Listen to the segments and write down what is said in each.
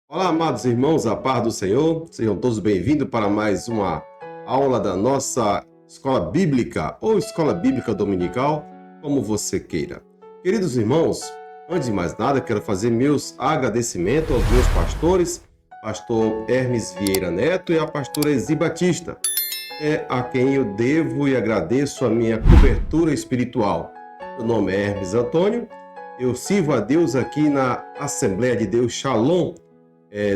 Olá, amados irmãos, a paz do Senhor. Sejam todos bem-vindos para mais uma aula da nossa Escola Bíblica ou Escola Bíblica Dominical, como você queira. Queridos irmãos, antes de mais nada, quero fazer meus agradecimentos aos meus pastores, pastor Hermes Vieira Neto e a pastora Ezi Batista, a quem eu devo e agradeço a minha cobertura espiritual. Meu nome é Hermes Antônio, eu sirvo a Deus aqui na Assembleia de Deus Shalom,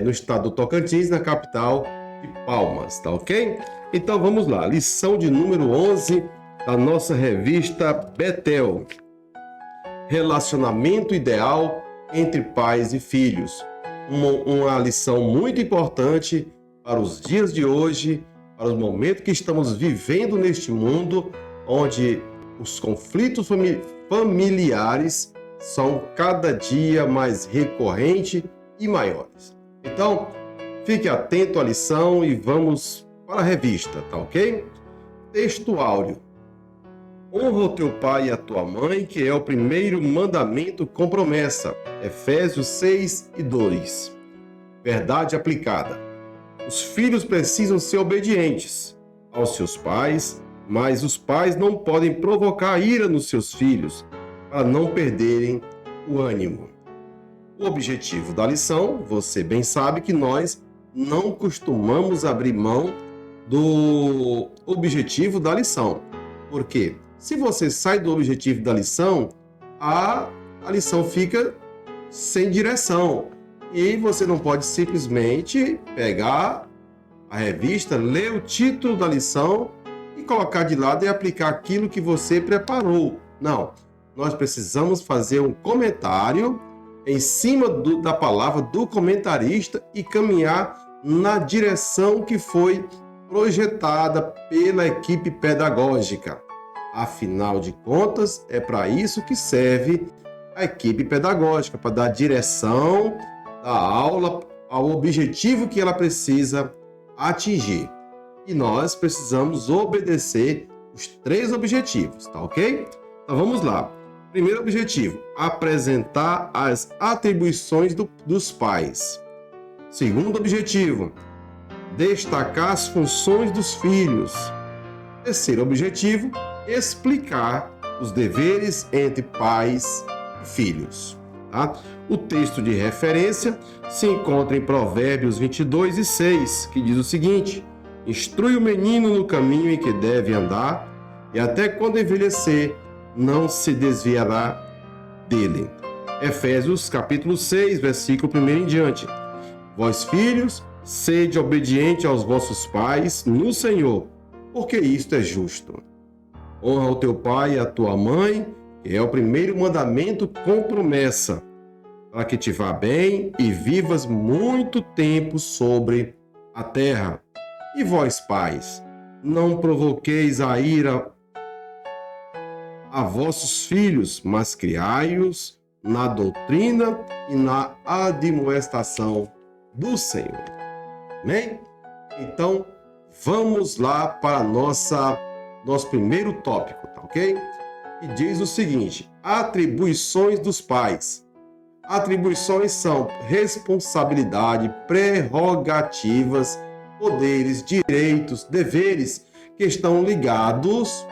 no estado do Tocantins, na capital de Palmas, tá ok? Então vamos lá, lição de número 11 da nossa revista Betel. Relacionamento ideal entre pais e filhos. Uma lição muito importante para os dias de hoje, para os momentos que estamos vivendo neste mundo, onde os conflitos familiares são cada dia mais recorrentes e maiores. Então, fique atento à lição e vamos para a revista, tá ok? Texto áureo. Honra o teu pai e a tua mãe, que é o primeiro mandamento com promessa. Efésios 6:2. Verdade aplicada. Os filhos precisam ser obedientes aos seus pais, mas os pais não podem provocar ira nos seus filhos para não perderem o ânimo. O objetivo da lição, você bem sabe que nós não costumamos abrir mão do objetivo da lição. Por quê? Se você sai do objetivo da lição, a lição fica sem direção. E você não pode simplesmente pegar a revista, ler o título da lição e colocar de lado e aplicar aquilo que você preparou. Não. Nós precisamos fazer um comentário em cima da palavra do comentarista e caminhar na direção que foi projetada pela equipe pedagógica. Afinal de contas, é para isso que serve a equipe pedagógica, para dar direção da aula ao objetivo que ela precisa atingir. E nós precisamos obedecer os 3 objetivos, tá ok? Então vamos lá. Primeiro objetivo, apresentar as atribuições dos pais. Segundo objetivo, destacar as funções dos filhos. Terceiro objetivo, explicar os deveres entre pais e filhos. Tá? O texto de referência se encontra em Provérbios 22:6, que diz o seguinte: instrui o menino no caminho em que deve andar, e até quando envelhecer, não se desviará dele. Efésios capítulo 6, versículo 1 em diante. Vós, filhos, sede obediente aos vossos pais no Senhor, porque isto é justo. Honra o teu pai e a tua mãe, que é o primeiro mandamento com promessa, para que te vá bem e vivas muito tempo sobre a terra. E vós, pais, não provoqueis a ira a vossos filhos, mas criai-os na doutrina e na admoestação do Senhor. Amém? Então, vamos lá para nosso primeiro tópico, tá ok? E diz o seguinte: atribuições dos pais. Atribuições são responsabilidade, prerrogativas, poderes, direitos, deveres que estão ligados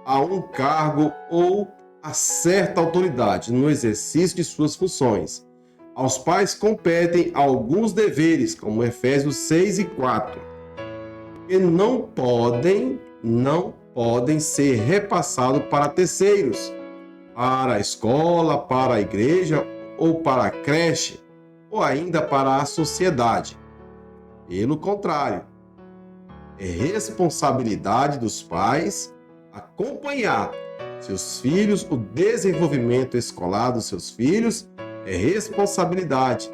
a um cargo ou a certa autoridade no exercício de suas funções. Aos pais competem alguns deveres, como Efésios 6:4, que não podem ser repassados para terceiros, para a escola, para a igreja ou para a creche, ou ainda para a sociedade. Pelo contrário, é responsabilidade dos pais acompanhar seus filhos, o desenvolvimento escolar dos seus filhos, é responsabilidade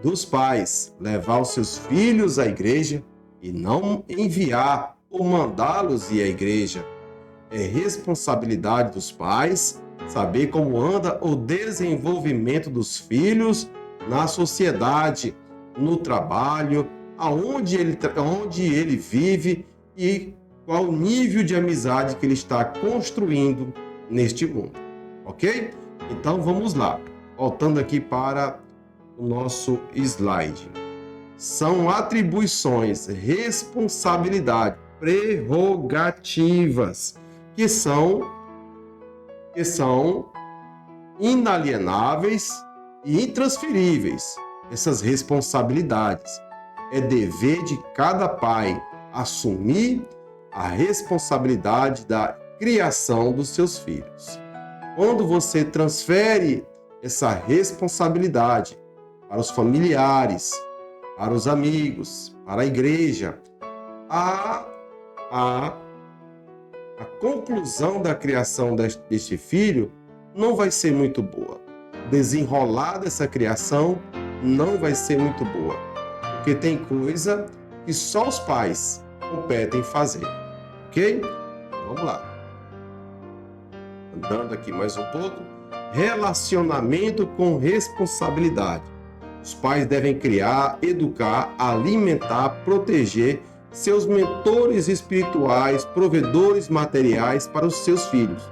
dos pais levar os seus filhos à igreja e não enviar ou mandá-los ir à igreja. É responsabilidade dos pais saber como anda o desenvolvimento dos filhos na sociedade, no trabalho, onde ele vive e qual o nível de amizade que ele está construindo neste mundo, ok? Então vamos lá, voltando aqui para o nosso slide. são atribuições, responsabilidade, prerrogativas que são inalienáveis e intransferíveis. Essas responsabilidades é dever de cada pai assumir a responsabilidade da criação dos seus filhos. Quando você transfere essa responsabilidade para os familiares, para os amigos, para a igreja, a conclusão da criação deste filho não vai ser muito boa. Desenrolar dessa criação não vai ser muito boa, porque tem coisa que só os pais competem fazer, ok? Vamos lá. Andando aqui mais um pouco. Relacionamento com responsabilidade. Os pais devem criar, educar, alimentar, proteger seus mentores espirituais, provedores materiais para os seus filhos.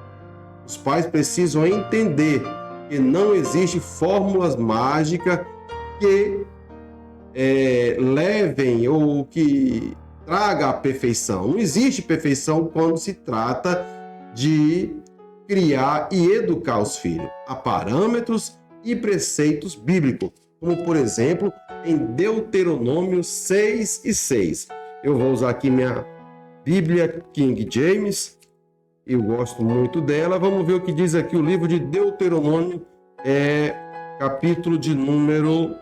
Os pais precisam entender que não existe fórmulas mágicas que levem ou que traga a perfeição. Não existe perfeição quando se trata de criar e educar os filhos. Há parâmetros e preceitos bíblicos, como por exemplo em Deuteronômio 6:6. Eu vou usar aqui minha Bíblia King James, eu gosto muito dela. Vamos ver o que diz aqui o livro de Deuteronômio, capítulo de número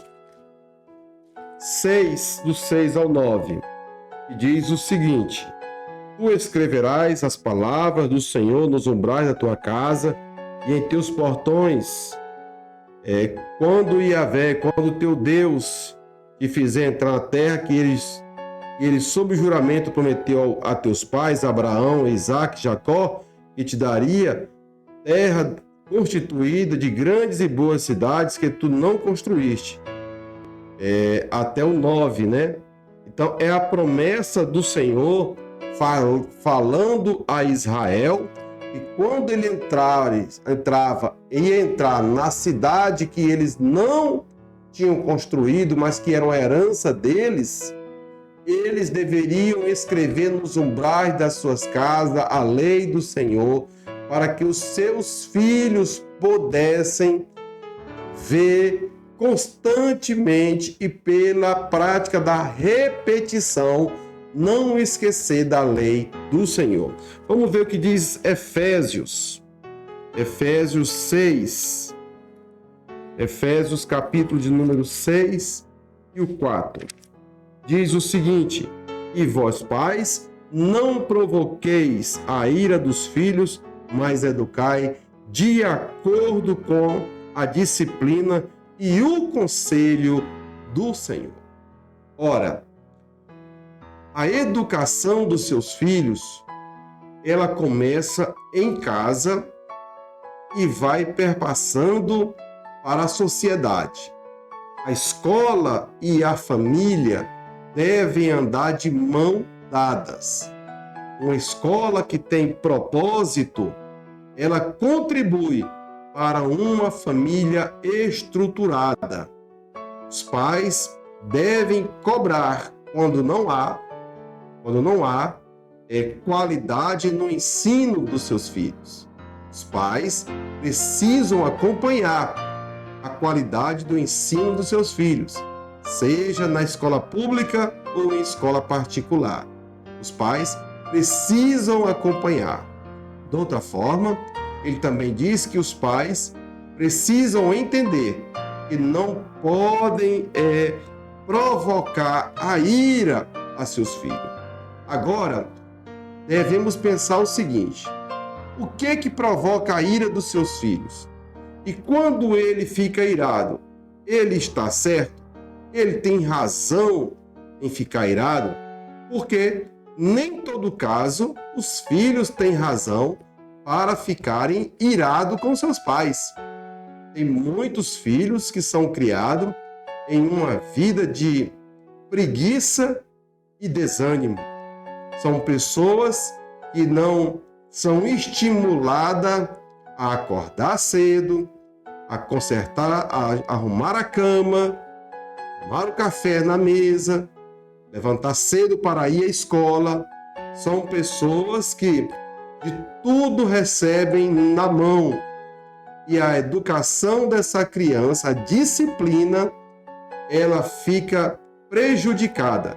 6, do 6 ao 9, que diz o seguinte: Tu escreverás as palavras do Senhor nos umbrais da tua casa e em teus portões, quando teu Deus te fizer entrar na terra que ele sob juramento prometeu a teus pais, Abraão, Isaque, Jacó, que te daria terra constituída de grandes e boas cidades que tu não construíste. Até o 9, né? Então, é a promessa do Senhor falando a Israel que quando ele ia entrar na cidade que eles não tinham construído, mas que era uma herança deles, eles deveriam escrever nos umbrais das suas casas a lei do Senhor, para que os seus filhos pudessem ver constantemente e pela prática da repetição, não esquecer da lei do Senhor. Vamos ver o que diz Efésios 6. Efésios capítulo de número 6 e o 4. Diz o seguinte: E vós, pais, não provoqueis a ira dos filhos, mas educai de acordo com a disciplina e o conselho do Senhor. Ora, a educação dos seus filhos, ela começa em casa e vai perpassando para a sociedade. A escola e a família devem andar de mão dadas. Uma escola que tem propósito, ela contribui para uma família estruturada. Os pais devem cobrar quando não há qualidade no ensino dos seus filhos. Os pais precisam acompanhar a qualidade do ensino dos seus filhos, seja na escola pública ou em escola particular. Os pais precisam acompanhar. De outra forma, ele também diz que os pais precisam entender que não podem provocar a ira a seus filhos. Agora, devemos pensar o seguinte: o que provoca a ira dos seus filhos? E quando ele fica irado, ele está certo? Ele tem razão em ficar irado? Porque nem todo caso os filhos têm razão para ficarem irados com seus pais. Tem muitos filhos que são criados em uma vida de preguiça e desânimo. São pessoas que não são estimuladas a acordar cedo, a consertar, a arrumar a cama, tomar o café na mesa, levantar cedo para ir à escola. São pessoas que de tudo recebem na mão. E a educação dessa criança, a disciplina, ela fica prejudicada.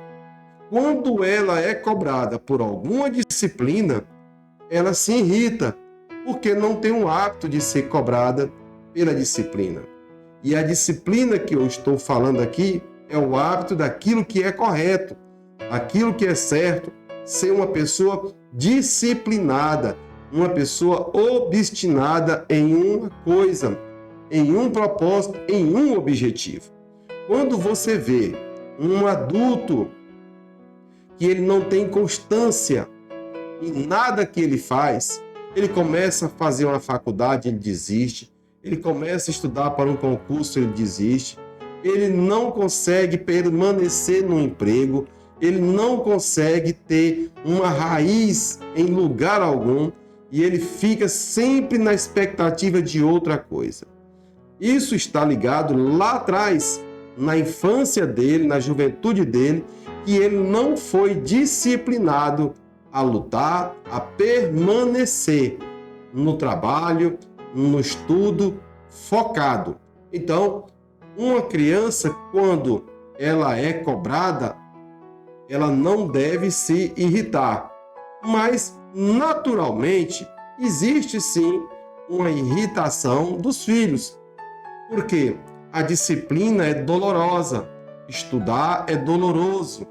Quando ela é cobrada por alguma disciplina, ela se irrita, porque não tem o hábito de ser cobrada pela disciplina. E a disciplina que eu estou falando aqui é o hábito daquilo que é correto, aquilo que é certo, ser uma pessoa disciplinada, uma pessoa obstinada em uma coisa, em um propósito, em um objetivo. Quando você vê um adulto que ele não tem constância em nada que ele faz, ele começa a fazer uma faculdade, ele desiste, ele começa a estudar para um concurso, ele desiste, ele não consegue permanecer no emprego, ele não consegue ter uma raiz em lugar algum e ele fica sempre na expectativa de outra coisa. Isso está ligado lá atrás, na infância dele, na juventude dele, que ele não foi disciplinado a lutar, a permanecer no trabalho, no estudo, focado. Então, uma criança, quando ela é cobrada, ela não deve se irritar. Mas, naturalmente, existe sim uma irritação dos filhos. Por quê? A disciplina é dolorosa, estudar é doloroso,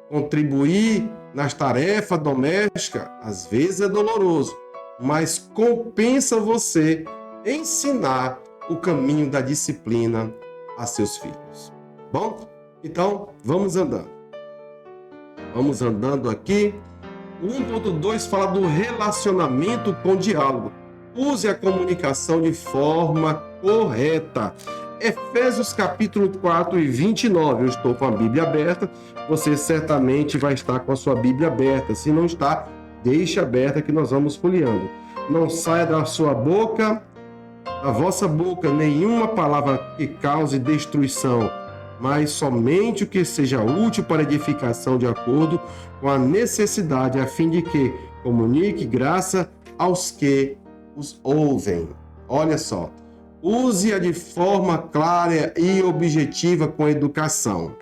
contribuir nas tarefas domésticas às vezes é doloroso, mas compensa você ensinar o caminho da disciplina a seus filhos. Bom, então vamos andando. Vamos andando aqui. O 1.2 fala do relacionamento com diálogo. Use a comunicação de forma correta. Efésios capítulo 4 e 29. Eu estou com a Bíblia aberta. Você certamente vai estar com a sua Bíblia aberta. Se não está, deixe aberta que nós vamos folheando. Não saia da sua boca, da vossa boca, nenhuma palavra que cause destruição, mas somente o que seja útil para edificação de acordo com a necessidade, a fim de que comunique graça aos que os ouvem. Olha só, use-a de forma clara e objetiva com educação.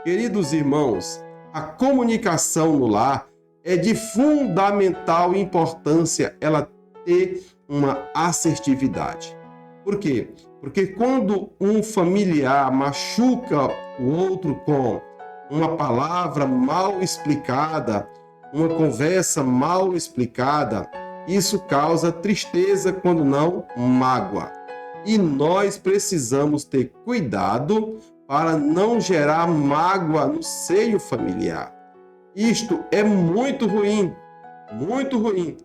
Queridos irmãos, a comunicação no lar é de fundamental importância ela ter uma assertividade. Por quê? Porque quando um familiar machuca o outro com uma palavra mal explicada, uma conversa mal explicada, isso causa tristeza, quando não mágoa. E nós precisamos ter cuidado para não gerar mágoa no seio familiar. Isto é muito ruim, muito ruim.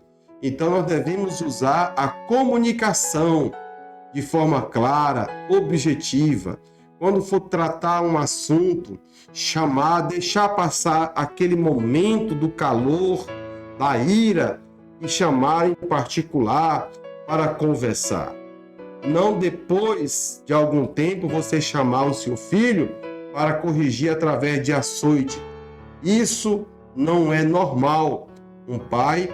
Então nós devemos usar a comunicação de forma clara, objetiva. Quando for tratar um assunto, deixar passar aquele momento do calor, da ira, e chamar em particular para conversar. Não depois de algum tempo você chamar o seu filho para corrigir através de açoite. Isso não é normal. Um pai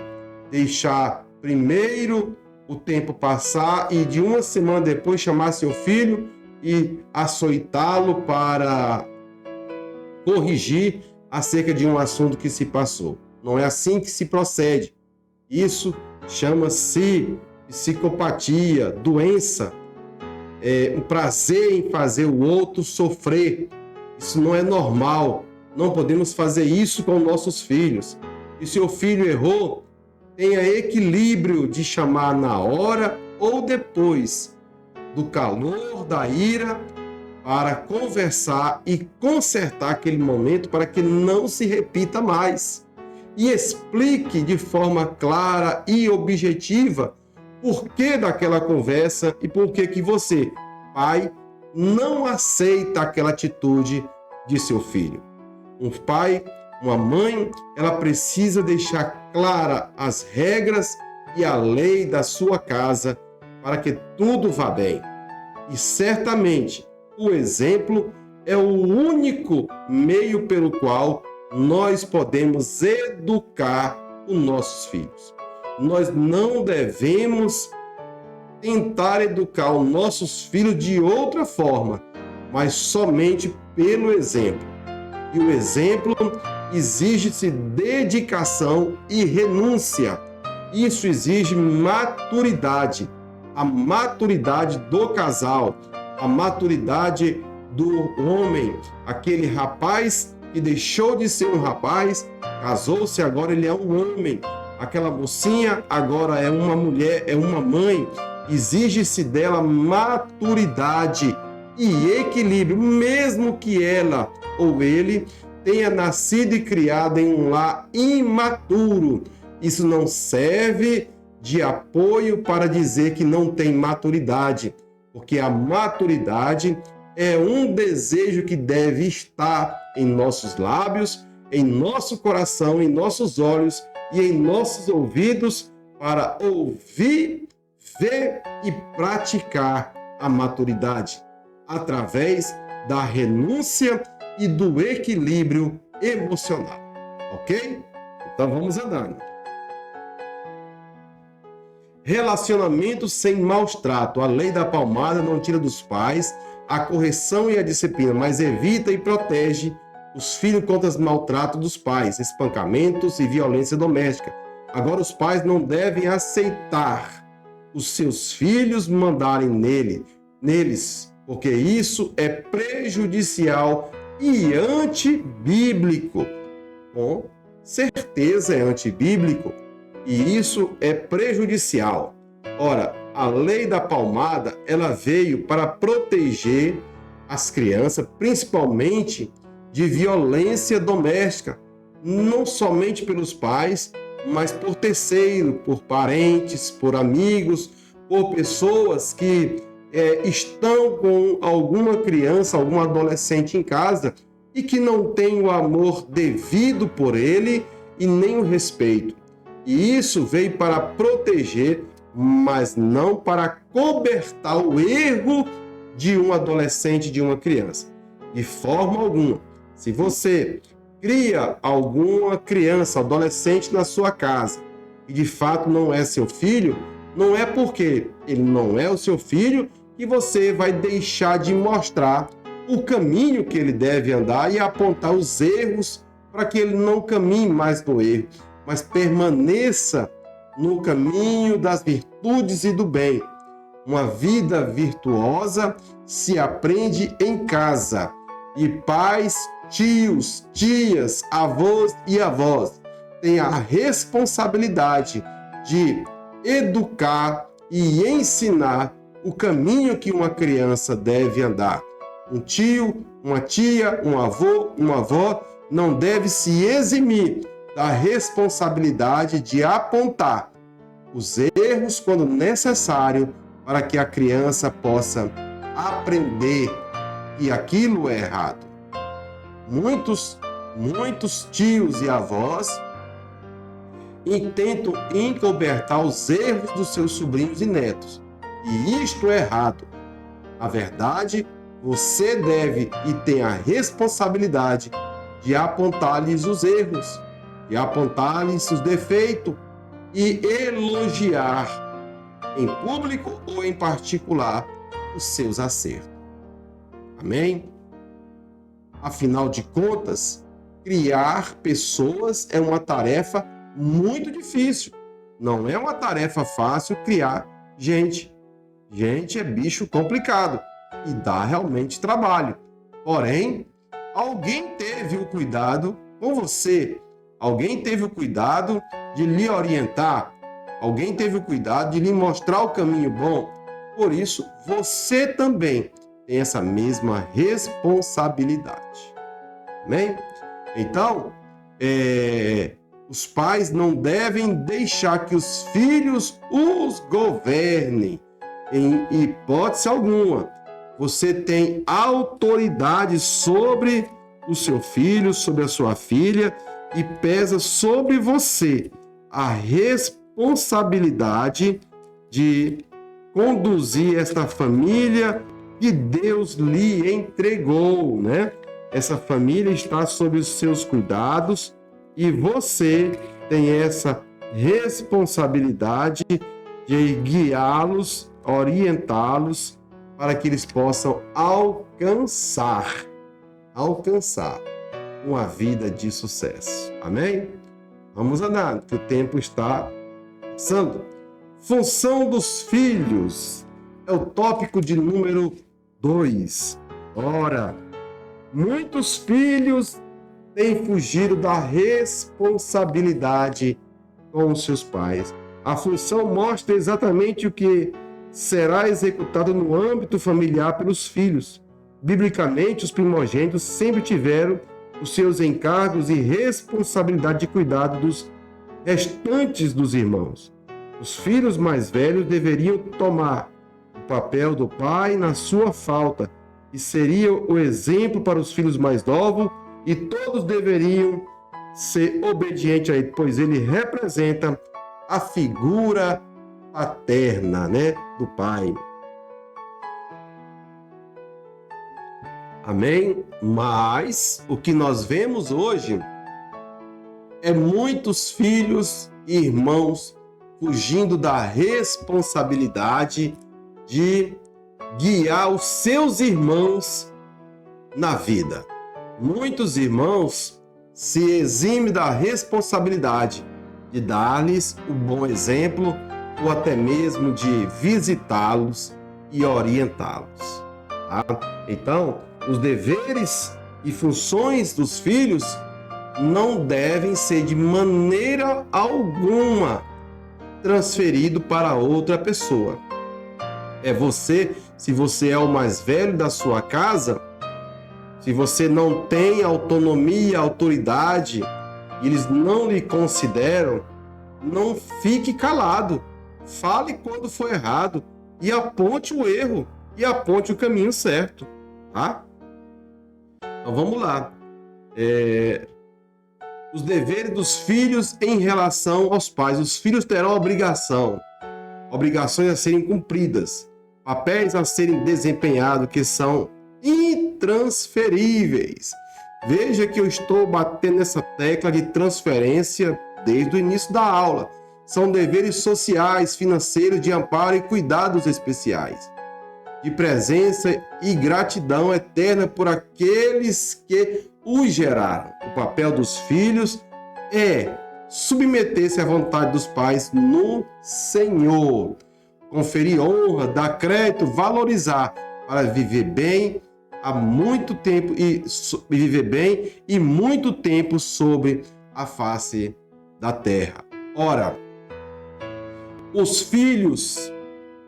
deixar primeiro o tempo passar e de uma semana depois chamar seu filho e açoitá-lo para corrigir acerca de um assunto que se passou. Não é assim que se procede. Isso chama-se psicopatia, doença, um prazer em fazer o outro sofrer. Isso não é normal. Não podemos fazer isso com nossos filhos. E se o filho errou, tenha equilíbrio de chamar na hora ou depois do calor, da ira, para conversar e consertar aquele momento para que não se repita mais. E explique de forma clara e objetiva por que daquela conversa e por que você, pai, não aceita aquela atitude de seu filho. Um pai, uma mãe, ela precisa deixar clara as regras e a lei da sua casa para que tudo vá bem. E certamente o exemplo é o único meio pelo qual nós podemos educar os nossos filhos. Nós não devemos tentar educar os nossos filhos de outra forma, mas somente pelo exemplo. E o exemplo exige-se dedicação e renúncia. Isso exige maturidade, a maturidade do casal, a maturidade do homem, aquele rapaz que deixou de ser um rapaz, casou-se, agora ele é um homem. Aquela mocinha agora é uma mulher, é uma mãe. Exige-se dela maturidade e equilíbrio, mesmo que ela ou ele tenha nascido e criado em um lar imaturo. Isso não serve de apoio para dizer que não tem maturidade, porque a maturidade é um desejo que deve estar em nossos lábios, em nosso coração, em nossos olhos e em nossos ouvidos para ouvir, ver e praticar a maturidade através da renúncia e do equilíbrio emocional, ok? Então vamos andando. Relacionamento sem maus trato. A lei da palmada não tira dos pais a correção e a disciplina, mas evita e protege os filhos contra os maltratos dos pais, espancamentos e violência doméstica. Agora os pais não devem aceitar os seus filhos mandarem neles, porque isso é prejudicial e antibíblico. Com certeza é antibíblico e isso é prejudicial. Ora, a lei da palmada, ela veio para proteger as crianças, principalmente de violência doméstica, não somente pelos pais, mas por terceiro, por parentes, por amigos, por pessoas que estão com alguma criança, algum adolescente em casa e que não tem o amor devido por ele e nem o respeito. E isso veio para proteger, mas não para cobertar o erro de um adolescente, de uma criança. De forma alguma. Se você cria alguma criança, adolescente na sua casa e de fato não é seu filho, não é porque ele não é o seu filho que você vai deixar de mostrar o caminho que ele deve andar e apontar os erros para que ele não caminhe mais no erro, mas permaneça no caminho das virtudes e do bem. Uma vida virtuosa se aprende em casa. E pais, tios, tias, avós e avós têm a responsabilidade de educar e ensinar o caminho que uma criança deve andar. Um tio, uma tia, um avô, uma avó não deve se eximir da responsabilidade de apontar os erros quando necessário para que a criança possa aprender que aquilo é errado. Muitos tios e avós tentam encobertar os erros dos seus sobrinhos e netos. E isto é errado. Na verdade, você deve e tem a responsabilidade de apontar-lhes os erros, de apontar-lhes os defeitos e elogiar em público ou em particular os seus acertos. Amém? Afinal de contas, criar pessoas é uma tarefa muito difícil. Não é uma tarefa fácil criar gente. Gente é bicho complicado e dá realmente trabalho. Porém, alguém teve o cuidado com você. Alguém teve o cuidado de lhe orientar. Alguém teve o cuidado de lhe mostrar o caminho bom. Por isso, você também tem essa mesma responsabilidade. Amém? Então, os pais não devem deixar que os filhos os governem, em hipótese alguma. Você tem autoridade sobre o seu filho, sobre a sua filha, e pesa sobre você a responsabilidade de conduzir esta família que Deus lhe entregou, né? Essa família está sob os seus cuidados e você tem essa responsabilidade de guiá-los, orientá-los para que eles possam alcançar uma vida de sucesso. Amém? Vamos andar, que o tempo está passando. Função dos filhos é o tópico de número 2. Ora, muitos filhos têm fugido da responsabilidade com os seus pais. A função mostra exatamente o que será executado no âmbito familiar pelos filhos. Biblicamente, os primogênitos sempre tiveram os seus encargos e responsabilidade de cuidado dos restantes dos irmãos. Os filhos mais velhos deveriam tomar o papel do pai na sua falta e seria o exemplo para os filhos mais novos, e todos deveriam ser obedientes a ele, pois ele representa a figura paterna, né, do pai. Amém? Mas o que nós vemos hoje é muitos filhos e irmãos fugindo da responsabilidade de guiar os seus irmãos na vida. Muitos irmãos se eximem da responsabilidade de dar-lhes o bom exemplo ou até mesmo de visitá-los e orientá-los. Tá? Então, os deveres e funções dos filhos não devem ser de maneira alguma transferido para outra pessoa. É você, se você é o mais velho da sua casa, se você não tem autonomia, autoridade, e eles não lhe consideram, não fique calado. Fale quando for errado e aponte o erro e aponte o caminho certo, tá? Então vamos lá. Os deveres dos filhos em relação aos pais. Os filhos terão obrigações a serem cumpridas, papéis a serem desempenhados que são intransferíveis. Veja que eu estou batendo essa tecla de transferência desde o início da aula. São deveres sociais, financeiros, de amparo e cuidados especiais, de presença e gratidão eterna por aqueles que os geraram. O papel dos filhos é submeter-se à vontade dos pais no Senhor, conferir honra, dar crédito, valorizar, para viver bem há muito tempo e viver bem e muito tempo sobre a face da terra. Ora,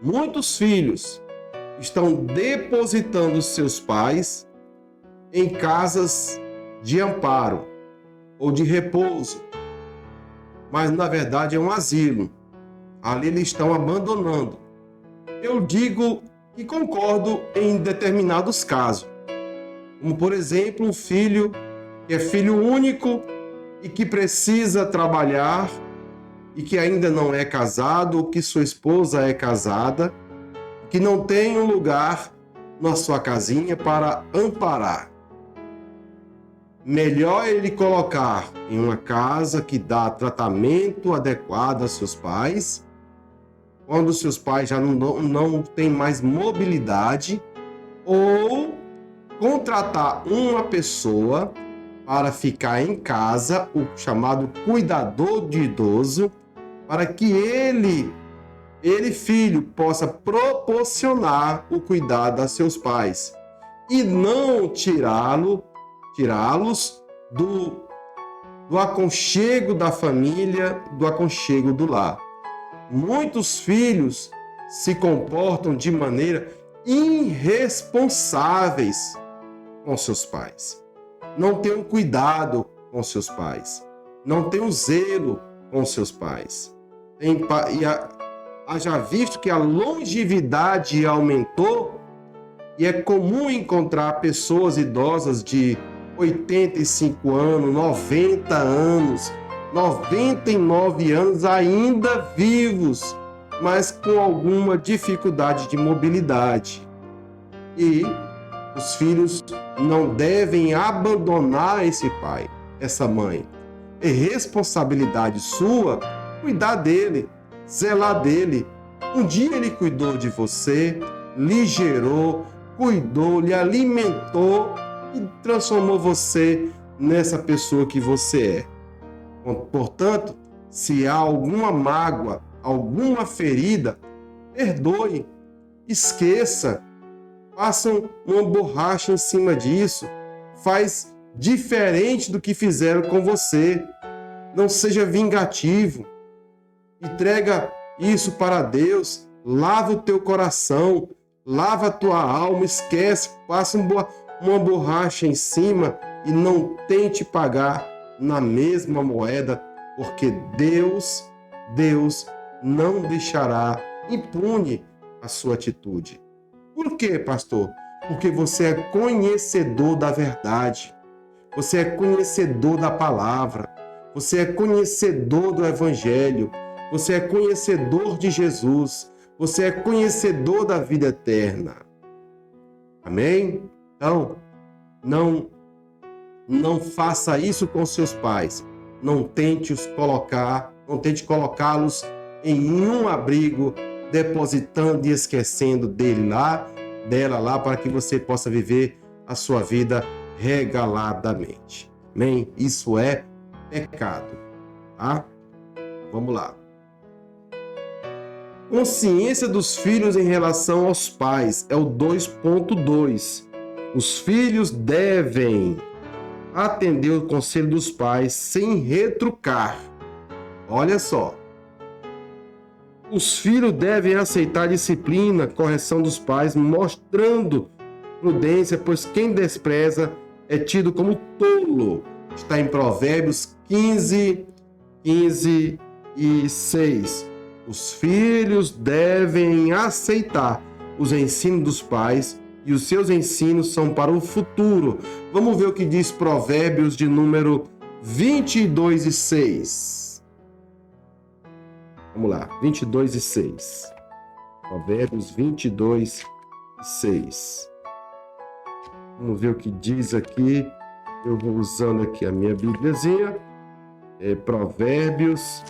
muitos filhos estão depositando seus pais em casas de amparo ou de repouso, mas na verdade é um asilo. Ali eles estão abandonando. Eu digo que concordo em determinados casos, como por exemplo um filho que é filho único e que precisa trabalhar e que ainda não é casado, ou que sua esposa é casada, que não tem um lugar na sua casinha para amparar. Melhor ele colocar em uma casa que dá tratamento adequado a seus pais, quando seus pais já não têm mais mobilidade, ou contratar uma pessoa para ficar em casa, o chamado cuidador de idoso, para que ele, filho, possa proporcionar o cuidado a seus pais e não tirá-los do aconchego da família, do aconchego do lar. Muitos filhos se comportam de maneira irresponsáveis com seus pais. Não têm cuidado com seus pais. Não têm zelo com seus pais. Haja visto que a longevidade aumentou e é comum encontrar pessoas idosas de 85 anos, 90 anos, 99 anos ainda vivos, mas com alguma dificuldade de mobilidade. E os filhos não devem abandonar esse pai, essa mãe. É responsabilidade sua cuidar dele, zelar dele. Um dia ele cuidou de você, lhe gerou, cuidou, lhe alimentou e transformou você nessa pessoa que você é. Portanto, se há alguma mágoa, alguma ferida, perdoe, esqueça, façam uma borracha em cima disso, faz diferente do que fizeram com você. Não seja vingativo, entrega isso para Deus, lava o teu coração, lava a tua alma, esquece, passa uma borracha em cima e não tente pagar na mesma moeda, porque Deus não deixará impune a sua atitude. Por quê, pastor? Porque você é conhecedor da verdade, você é conhecedor da palavra, você é conhecedor do Evangelho, você é conhecedor de Jesus, você é conhecedor da vida eterna. Amém? Então, não faça isso com seus pais. Não tente colocá-los em um abrigo, depositando e esquecendo dela lá, para que você possa viver a sua vida regaladamente. Amém? Isso é pecado, tá? Vamos lá. Consciência dos filhos em relação aos pais é o 2.2. Os filhos devem atender o conselho dos pais sem retrucar. Olha só. Os filhos devem aceitar a disciplina, correção dos pais, mostrando prudência, pois quem despreza é tido como tolo. Está em Provérbios 15 e 6. Os filhos devem aceitar os ensinos dos pais e os seus ensinos são para o futuro. Vamos ver o que diz Provérbios de número 22 e 6. Vamos lá, 22 e 6. Provérbios 22 e 6. Vamos ver o que diz aqui. Eu vou usando aqui a minha Bíbliazinha. Provérbios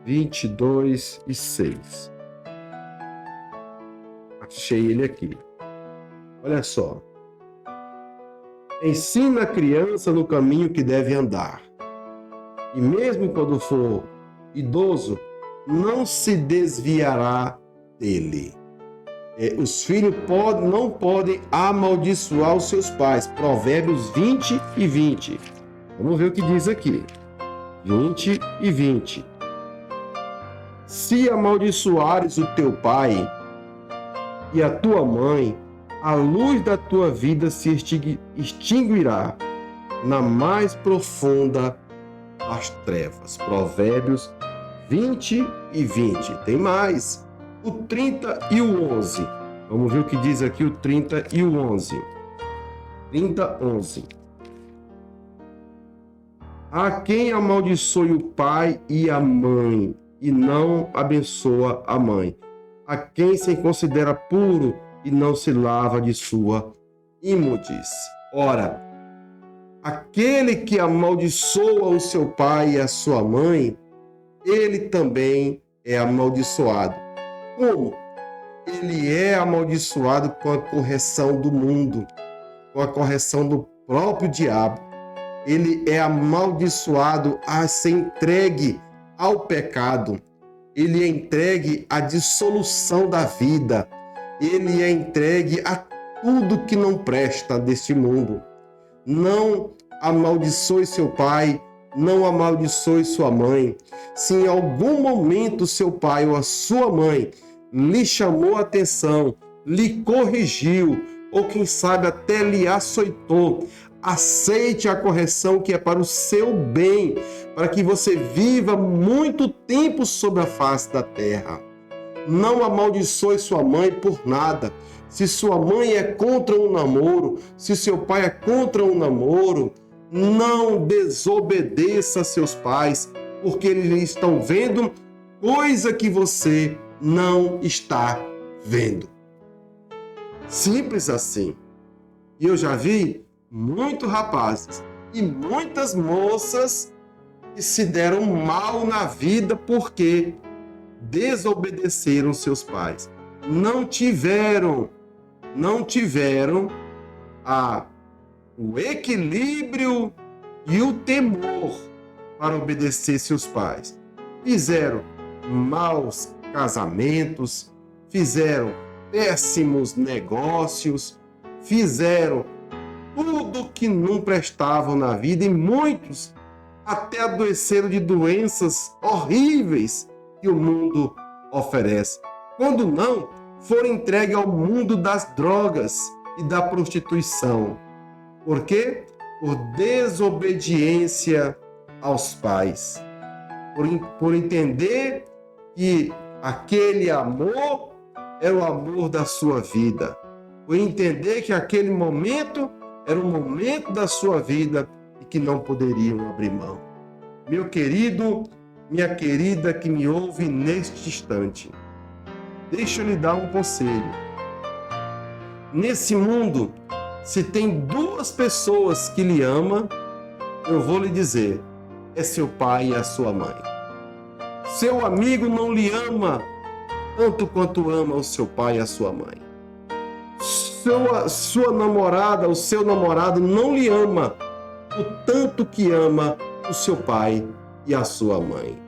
22 e 6. Achei ele aqui. Olha só. Ensina a criança no caminho que deve andar. E mesmo quando for idoso, não se desviará dele. Os filhos não podem amaldiçoar os seus pais. Provérbios 20 e 20. Vamos ver o que diz aqui. 20 e 20. Se amaldiçoares o teu pai e a tua mãe, a luz da tua vida se extinguirá na mais profunda das trevas. Provérbios 20 e 20. Tem mais. O 30 e o 11. Vamos ver o que diz aqui o 30 e o 11. 30, 11. Há quem amaldiçoe o pai e a mãe e não abençoa a mãe. Há quem se considera puro e não se lava de sua imundície. Ora, aquele que amaldiçoa o seu pai e a sua mãe, ele também é amaldiçoado. Como? Ele é amaldiçoado com a correção do mundo, com a correção do próprio diabo. Ele é amaldiçoado a ser entregue ao pecado. Ele é entregue à dissolução da vida. Ele é entregue a tudo que não presta deste mundo. Não amaldiçoe seu pai, não amaldiçoe sua mãe. Se em algum momento seu pai ou a sua mãe lhe chamou a atenção, lhe corrigiu, ou quem sabe até lhe açoitou, aceite a correção que é para o seu bem, para que você viva muito tempo sobre a face da terra. Não amaldiçoe sua mãe por nada. Se sua mãe é contra um namoro, se seu pai é contra um namoro, não desobedeça seus pais, porque eles estão vendo coisa que você não está vendo. Simples assim. E eu já vi muitos rapazes e muitas moças que se deram mal na vida porque desobedeceram seus pais. Não tiveram o equilíbrio e o temor para obedecer seus pais. Fizeram maus casamentos, fizeram péssimos negócios, fizeram tudo que não prestavam na vida e muitos até adoeceram de doenças horríveis que o mundo oferece. Quando não, foram entregues ao mundo das drogas e da prostituição. Por quê? Por desobediência aos pais. Por entender que aquele amor era o amor da sua vida. Por entender que aquele momento era o momento da sua vida e que não poderiam abrir mão. Meu querido, minha querida que me ouve neste instante, deixa eu lhe dar um conselho. Nesse mundo, se tem duas pessoas que lhe amam, eu vou lhe dizer, é seu pai e a sua mãe. Seu amigo não lhe ama tanto quanto ama o seu pai e a sua mãe. Sua namorada, o seu namorado não lhe ama o tanto que ama o seu pai e a sua mãe.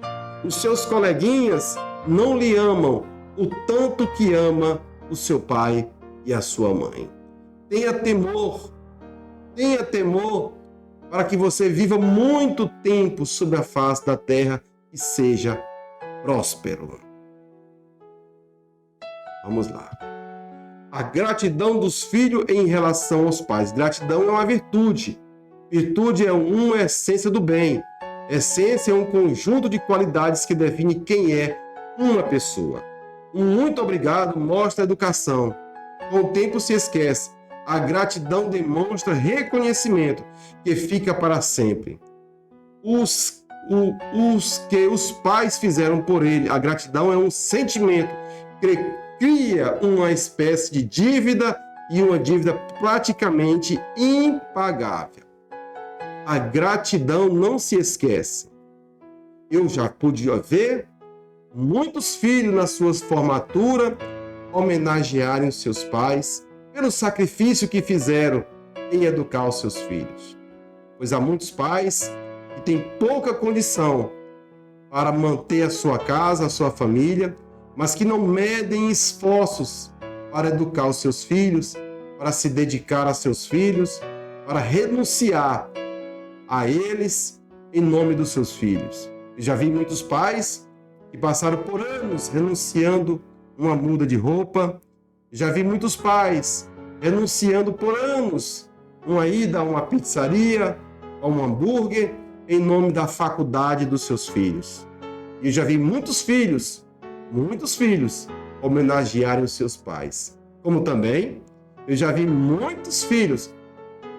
Os seus coleguinhas não lhe amam o tanto que ama o seu pai e a sua mãe. Tenha temor para que você viva muito tempo sobre a face da terra e seja próspero. Vamos lá. A gratidão dos filhos em relação aos pais. Gratidão é uma virtude. Virtude é uma essência do bem. Essência é um conjunto de qualidades que define quem é uma pessoa. Um muito obrigado mostra a educação. Com o tempo se esquece. A gratidão demonstra reconhecimento que fica para sempre. Os que os pais fizeram por ele. A gratidão é um sentimento que cria uma espécie de dívida e uma dívida praticamente impagável. A gratidão não se esquece. Eu já pude ver muitos filhos nas suas formaturas homenagearem os seus pais pelo sacrifício que fizeram em educar os seus filhos. Pois há muitos pais que têm pouca condição para manter a sua casa, a sua família, mas que não medem esforços para educar os seus filhos, para se dedicar a seus filhos, para renunciar a eles em nome dos seus filhos. Eu já vi muitos pais que passaram por anos renunciando uma muda de roupa. Já vi muitos pais renunciando por anos uma ida a uma pizzaria, a um hambúrguer, em nome da faculdade dos seus filhos. E eu já vi muitos filhos homenagearem os seus pais. Como também eu já vi muitos filhos,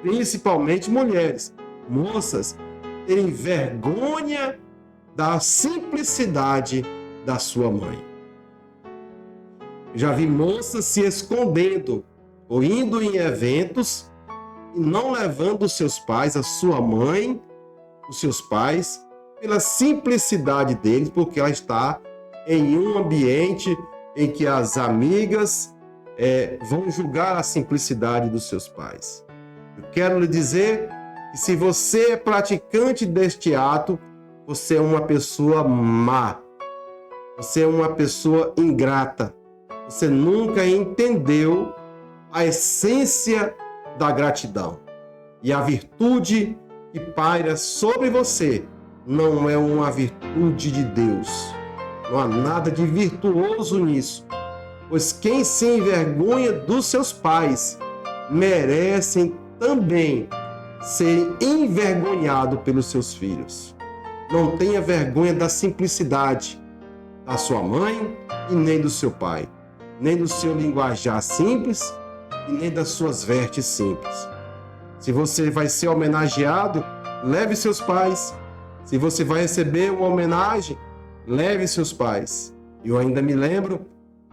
principalmente mulheres, moças, terem vergonha da simplicidade da sua mãe. Eu já vi moças se escondendo ou indo em eventos e não levando os seus pais, a sua mãe, os seus pais, pela simplicidade deles, porque ela está em um ambiente em que as amigas vão julgar a simplicidade dos seus pais. Eu quero lhe dizer que se você é praticante deste ato, você é uma pessoa má. Você é uma pessoa ingrata. Você nunca entendeu a essência da gratidão. E a virtude que paira sobre você não é uma virtude de Deus. Não há nada de virtuoso nisso. Pois quem se envergonha dos seus pais merecem também ser envergonhado pelos seus filhos. Não tenha vergonha da simplicidade da sua mãe e nem do seu pai, nem do seu linguajar simples e nem das suas vestes simples. Se você vai ser homenageado, leve seus pais. Se você vai receber uma homenagem, leve seus pais. Eu ainda me lembro,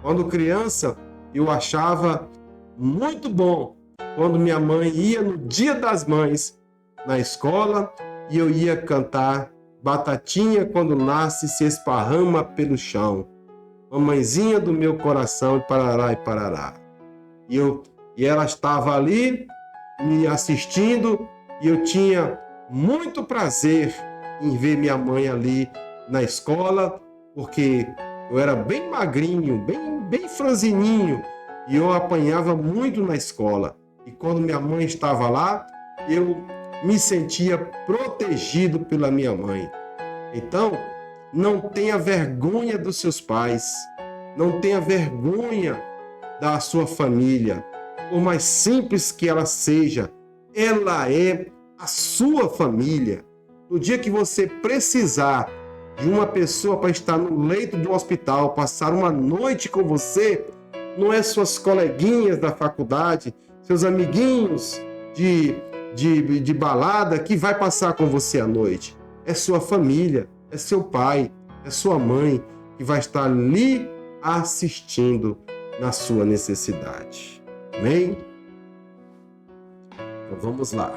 quando criança, eu achava muito bom quando minha mãe ia no Dia das Mães na escola e eu ia cantar Batatinha quando nasce se esparrama pelo chão. Mamãezinha do meu coração, parará e parará. E ela estava ali me assistindo e eu tinha muito prazer em ver minha mãe ali na escola, porque eu era bem magrinho, bem franzininho, e eu apanhava muito na escola. E quando minha mãe estava lá, eu me sentia protegido pela minha mãe. Então, não tenha vergonha dos seus pais, não tenha vergonha da sua família. Por mais simples que ela seja, ela é a sua família. No dia que você precisar de uma pessoa para estar no leito de um hospital, passar uma noite com você, não é suas coleguinhas da faculdade, seus amiguinhos de balada que vai passar com você à noite. É sua família, é seu pai, é sua mãe que vai estar ali assistindo na sua necessidade. Amém? Então vamos lá.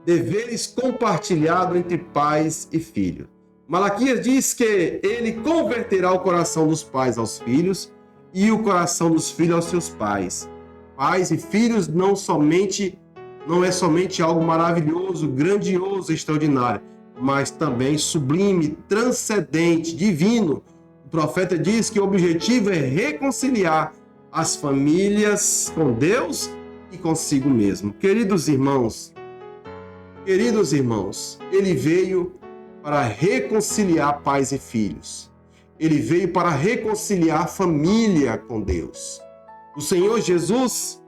Deveres compartilhados entre pais e filhos. Malaquias diz que ele converterá o coração dos pais aos filhos e o coração dos filhos aos seus pais. Pais e filhos não é somente algo maravilhoso, grandioso, extraordinário, mas também sublime, transcendente, divino. O profeta diz que o objetivo é reconciliar as famílias com Deus e consigo mesmo. Queridos irmãos, ele veio para reconciliar pais e filhos. Ele veio para reconciliar a família com Deus. O Senhor Jesus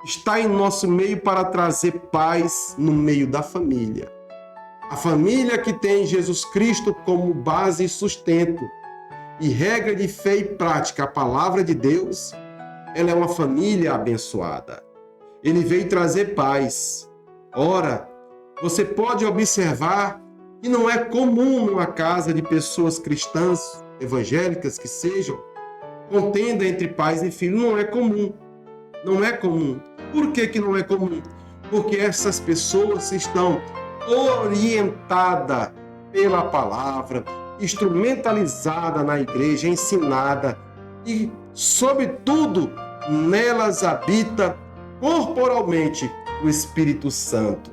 está em nosso meio para trazer paz no meio da família. A família que tem Jesus Cristo como base e sustento e regra de fé e prática, a palavra de Deus, ela é uma família abençoada. Ele veio trazer paz. Ora, você pode observar que não é comum numa casa de pessoas cristãs, evangélicas que sejam, contenda entre pais e filhos. Não é comum. Não é comum. Por que não é comum? Porque essas pessoas estão orientadas pela palavra, instrumentalizada na igreja, ensinada, e, sobretudo, nelas habita corporalmente o Espírito Santo,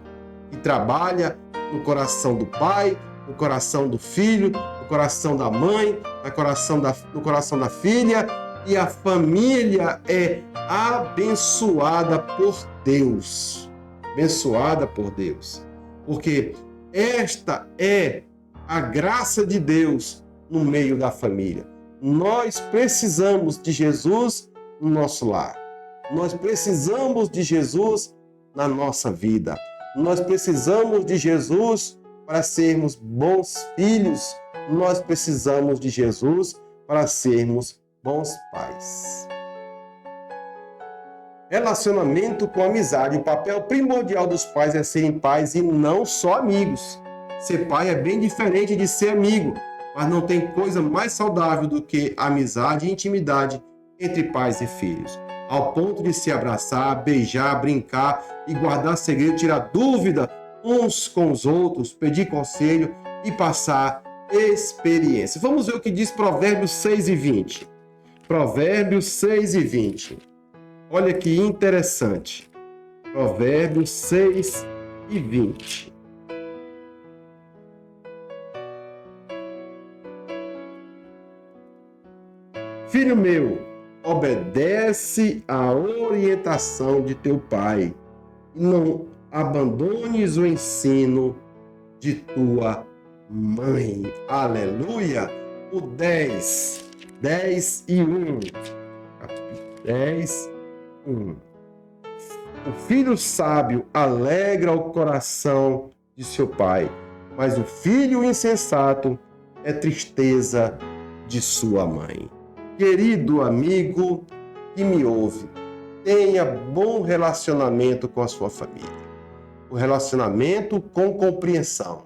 que trabalha no coração do pai, no coração do filho, no coração da mãe, no coração da filha, e a família é abençoada por Deus. Abençoada por Deus. Porque esta é a graça de Deus no meio da família. Nós precisamos de Jesus no nosso lar. Nós precisamos de Jesus na nossa vida. Nós precisamos de Jesus para sermos bons filhos. Nós precisamos de Jesus para sermos bons pais. Relacionamento com amizade. O papel primordial dos pais é serem pais e não só amigos. Ser pai é bem diferente de ser amigo, mas não tem coisa mais saudável do que amizade e intimidade entre pais e filhos, ao ponto de se abraçar, beijar, brincar e guardar segredo, tirar dúvida uns com os outros, pedir conselho e passar experiência. Vamos ver o que diz Provérbios 6:20. Provérbios 6:20. Olha que interessante. Provérbios 6:20. Filho meu, obedece à orientação de teu pai e não abandones o ensino de tua mãe. Aleluia! O 10 e 1. 10, 1. O filho sábio alegra o coração de seu pai, mas o filho insensato é tristeza de sua mãe. Querido amigo que me ouve, tenha bom relacionamento com a sua família. O relacionamento com compreensão.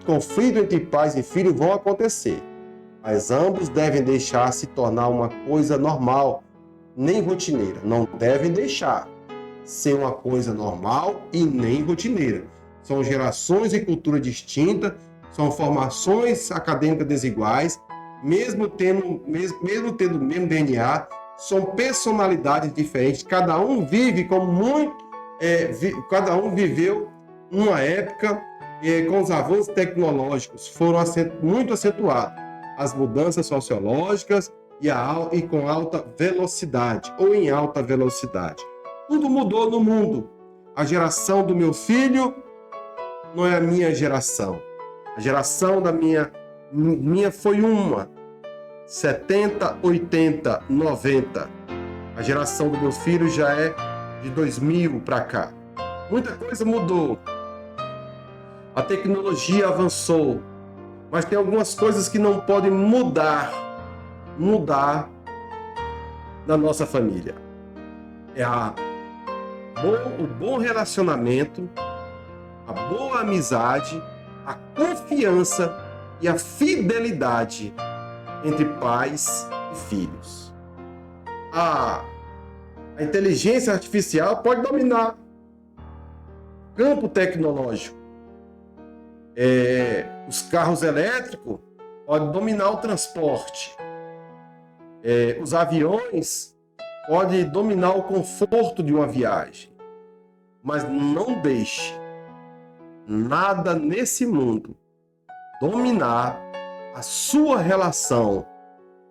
Conflito entre pais e filhos vão acontecer, mas ambos devem deixar se tornar uma coisa normal, nem rotineira. Não devem deixar ser uma coisa normal e nem rotineira. São gerações e cultura distinta, são formações acadêmicas desiguais, mesmo tendo o mesmo DNA, são personalidades diferentes, cada um vive cada um viveu numa época com os avanços tecnológicos foram muito acentuados, as mudanças sociológicas e com alta velocidade, ou em alta velocidade. Tudo mudou no mundo. A geração do meu filho não é a minha geração. A geração da minha foi 70, 80, 90. A geração do meu filho já é de 2000 para cá. Muita coisa mudou. A tecnologia avançou, mas tem algumas coisas que não podem mudar na nossa família. É o bom relacionamento, a boa amizade, a confiança e a fidelidade entre pais e filhos. A inteligência artificial pode dominar o campo tecnológico. Os carros elétricos podem dominar o transporte. Os aviões podem dominar o conforto de uma viagem. Mas não deixe nada nesse mundo dominar a sua relação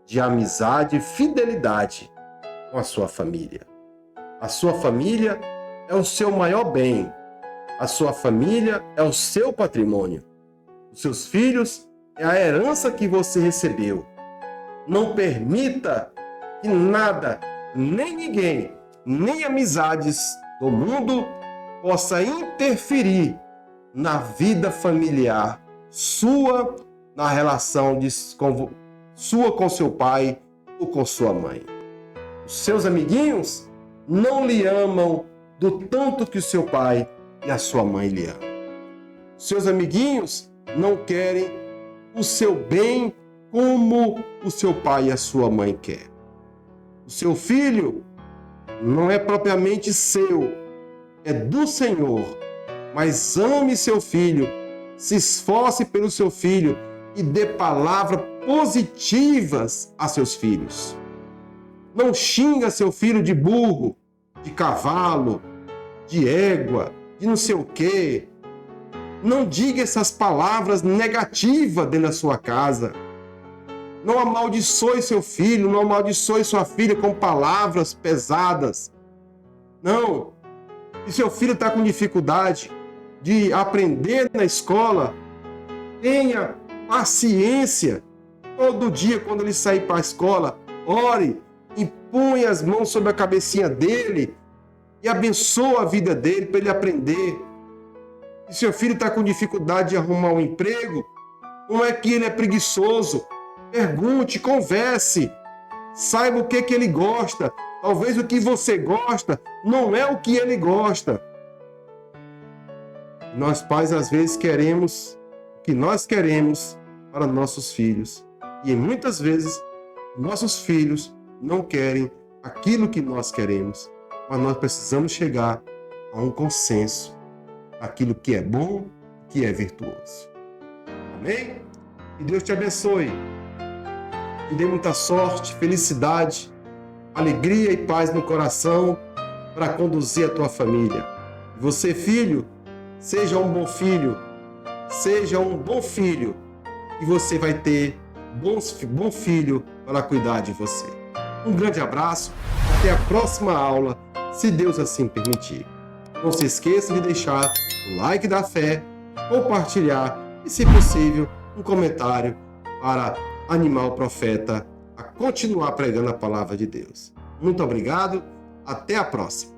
de amizade e fidelidade com a sua família. A sua família é o seu maior bem. A sua família é o seu patrimônio. Os seus filhos é a herança que você recebeu. Não permita que nada, nem ninguém, nem amizades do mundo possa interferir na vida familiar sua, na relação sua com seu pai ou com sua mãe. Os seus amiguinhos não lhe amam do tanto que o seu pai e a sua mãe lhe amam. Os seus amiguinhos não querem o seu bem como o seu pai e a sua mãe querem. O seu filho não é propriamente seu, é do Senhor. Mas ame seu filho, se esforce pelo seu filho e dê palavras positivas a seus filhos. Não xinga seu filho de burro, de cavalo, de égua, de não sei o quê. Não diga essas palavras negativas dentro da sua casa. Não amaldiçoe seu filho, não amaldiçoe sua filha com palavras pesadas. Não. Se seu filho está com dificuldade de aprender na escola, tenha paciência. Todo dia, quando ele sair para a escola, ore e põe as mãos sobre a cabecinha dele e abençoa a vida dele para ele aprender. Se seu filho está com dificuldade de arrumar um emprego, não é que ele é preguiçoso. Pergunte, converse, saiba o que ele gosta. Talvez o que você gosta não é o que ele gosta. Nós pais, às vezes, queremos o que nós queremos para nossos filhos. E muitas vezes, nossos filhos não querem aquilo que nós queremos. Mas nós precisamos chegar a um consenso. Aquilo que é bom, que é virtuoso. Amém? Que Deus te abençoe. Que dê muita sorte, felicidade, alegria e paz no coração para conduzir a tua família. Você, filho, seja um bom filho. Seja um bom filho. E você vai ter bom filho para cuidar de você. Um grande abraço. Até a próxima aula, se Deus assim permitir. Não se esqueça de deixar o like da fé, compartilhar e, se possível, um comentário para animar o profeta a continuar pregando a palavra de Deus. Muito obrigado, até a próxima.